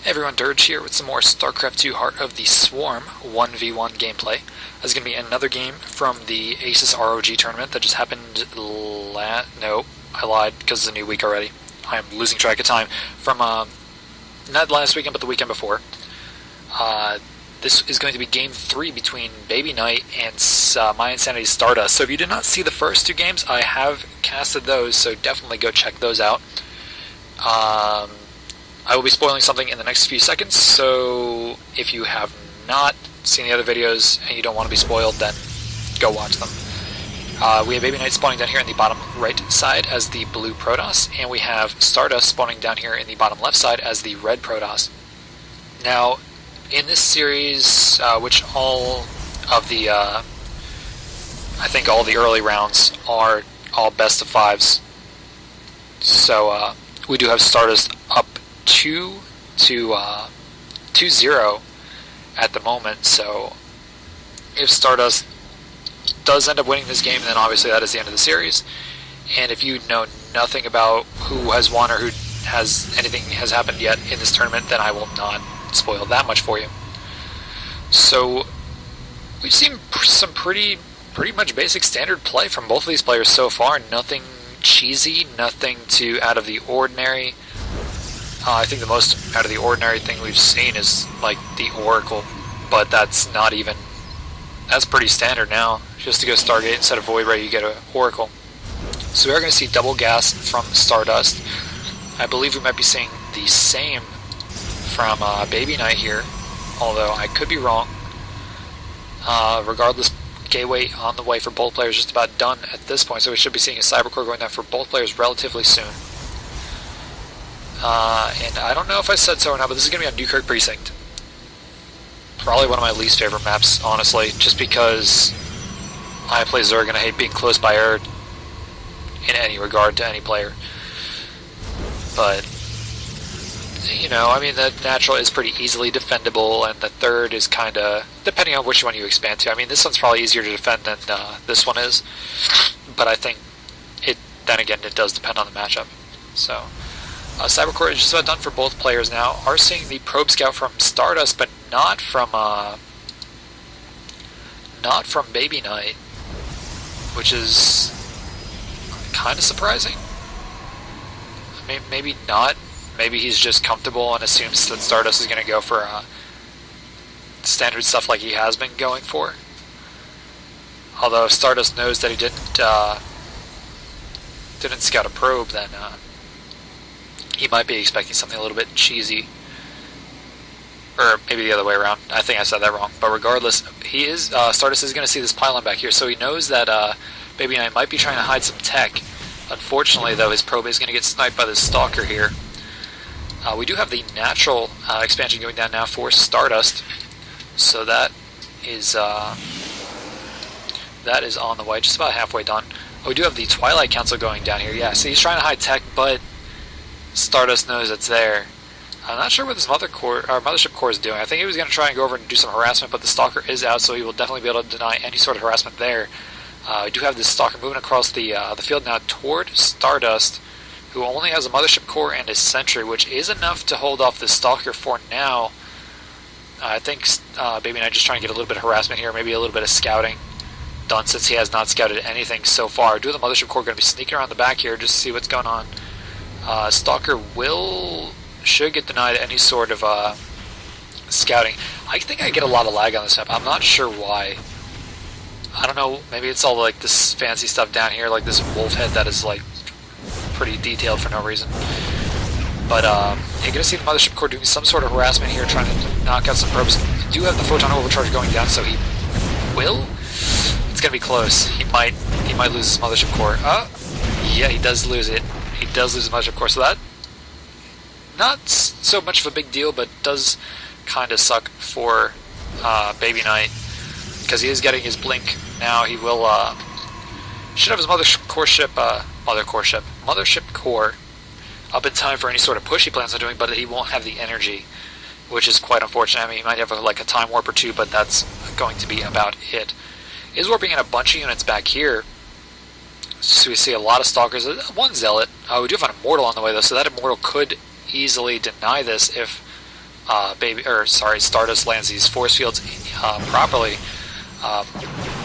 Hey everyone, Dirge here with some more Starcraft 2 Heart of the Swarm 1v1 gameplay. This is going to be another game from the Asus ROG tournament that just happened no, I lied because it's a new week already. I'm losing track of time. From, not last weekend, but the weekend before. This is going to be Game 3 between BabyKnight and My Insanity Stardust. So if you did not see the first two games, I have casted those, so definitely go check those out. I will be spoiling something in the next few seconds, so if you have not seen the other videos and you don't want to be spoiled, then go watch them. We have BabyKnight spawning down here in the bottom right side as the blue Protoss, and we have Stardust spawning down here in the bottom left side as the red Protoss. Now, in this series, which all of the, I think all the early rounds are all best of fives, so we do have Stardust up 2-0 at the moment, so if Stardust does end up winning this game, then obviously that is the end of the series. And if you know nothing about who has won or who has anything has happened yet in this tournament, then I will not spoil that much for you. So we've seen some pretty much basic standard play from both of these players so far. Nothing cheesy, nothing too out of the ordinary. I think the most out of the ordinary thing we've seen is like the Oracle, but that's not even, that's pretty standard now. Just to go Stargate instead of Void Ray, you get an Oracle. So we are going to see double gas from Stardust. I believe we might be seeing the same from BabyKnight here, although I could be wrong. Regardless, gateway on the way for both players, just about done at this point, so we should be seeing a Cybercore going down for both players relatively soon. And I don't know if I said so or not, but this is going to be on Newkirk Precinct. Probably one of my least favorite maps, honestly, just because I play Zerg and I hate being close by air in any regard to any player. But, you know, I mean, the natural is pretty easily defendable, and the third is kind of, depending on which one you expand to. I mean, this one's probably easier to defend than this one is, but I think then again, it does depend on the matchup. So, Cybercore is just about done for both players now. Are seeing the Probe Scout from Stardust, but not from BabyKnight, which is kind of surprising. I mean, maybe not. Maybe he's just comfortable and assumes that Stardust is going to go for standard stuff like he has been going for. Although if Stardust knows that he didn't scout a probe, then he might be expecting something a little bit cheesy. Or maybe the other way around. I think I said that wrong. But regardless, Stardust is going to see this pylon back here, so he knows that BabyKnight might be trying to hide some tech. Unfortunately, though, his probe is going to get sniped by this Stalker here. We do have the natural expansion going down now for Stardust, so that is on the way, just about halfway done. We do have the Twilight Council going down here. Yeah, so he's trying to hide tech, but Stardust knows it's there. I'm not sure what this mothership core is doing. I think he was going to try and go over and do some harassment, but the Stalker is out, so he will definitely be able to deny any sort of harassment there. We do have this Stalker moving across the field now toward Stardust, who only has a mothership core and a sentry, which is enough to hold off the Stalker for now. I think BabyKnight just trying to get a little bit of harassment here, maybe a little bit of scouting done, since he has not scouted anything so far. Do the mothership core going to be sneaking around the back here just to see what's going on. Stalker should get denied any sort of scouting. I think I get a lot of lag on this map. I'm not sure why. I don't know, maybe it's all like this fancy stuff down here, like this wolf head that is like pretty detailed for no reason. But you're going to see the mothership core doing some sort of harassment here, trying to knock out some probes. You do have the photon overcharge going down, so he will. It's going to be close. He might lose his mothership core. Yeah, he does lose it. He does lose the mothership core, so that not so much of a big deal, but does kind of suck for BabyKnight, because he is getting his blink now. He will should have his mothership core up in time for any sort of push he plans on doing, but he won't have the energy, which is quite unfortunate. I mean, he might have like a time warp or two, but that's going to be about it. Is warping in a bunch of units back here, so we see a lot of Stalkers. One Zealot. We do have an Immortal on the way, though, so that Immortal could easily deny this if Stardust lands these force fields properly,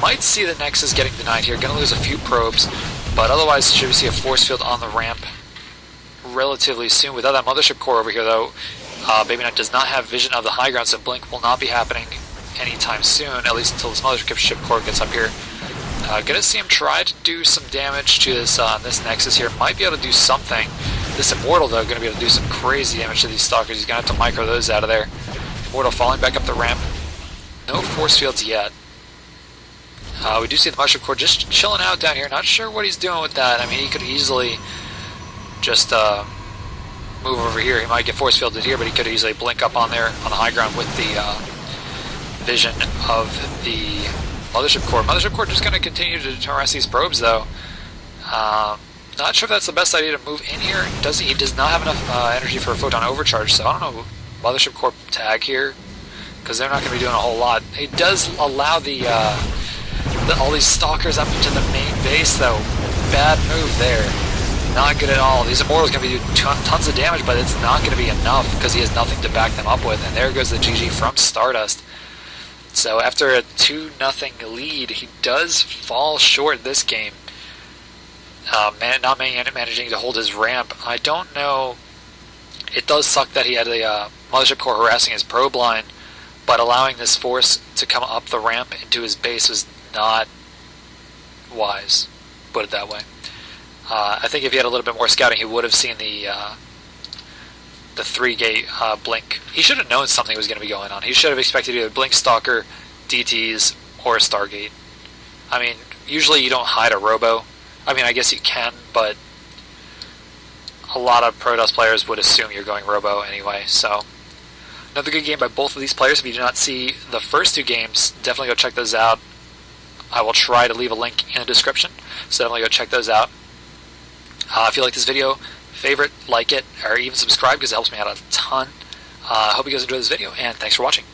might see the Nexus getting denied here. Gonna lose a few probes, but otherwise should we see a force field on the ramp relatively soon. Without that mothership core over here, though, BabyKnight does not have vision of the high ground, so blink will not be happening anytime soon, at least until this mothership core gets up here. Gonna see him try to do some damage to this Nexus here. Might be able to do something. This Immortal, though, gonna be able to do some crazy damage to these Stalkers. He's gonna have to micro those out of there. Immortal falling back up the ramp. No force fields yet. We do see the Mothership Core just chilling out down here. Not sure what he's doing with that. I mean, he could easily just move over here. He might get force fielded here, but he could easily blink up on there on the high ground with the vision of the Mothership Core. Mothership Core just going to continue to harass these probes, though. Not sure if that's the best idea to move in here. He does not have enough energy for a photon overcharge, so I don't know. Mothership Core tag here, because they're not going to be doing a whole lot. He does allow all these Stalkers up into the main base, though. Bad move there. Not good at all. These Immortals going to be doing tons of damage, but it's not going to be enough because he has nothing to back them up with. And there goes the GG from Stardust. So after a 2-0 lead, he does fall short this game. Not managing to hold his ramp. I don't know. It does suck that he had a Mothership Core harassing his probe line, but allowing this force to come up the ramp into his base was not wise, put it that way. I think if he had a little bit more scouting, he would have seen the 3-gate blink. He should have known something was going to be going on. He should have expected either blink Stalker, DTs, or a Stargate. I mean, usually you don't hide a Robo. I mean, I guess you can, but a lot of Protoss players would assume you're going Robo anyway, so another good game by both of these players. If you do not see the first 2 games, definitely go check those out. I will try to leave a link in the description, so definitely go check those out. If you like this video, favorite, like it, or even subscribe because it helps me out a ton. I hope you guys enjoyed this video, and thanks for watching.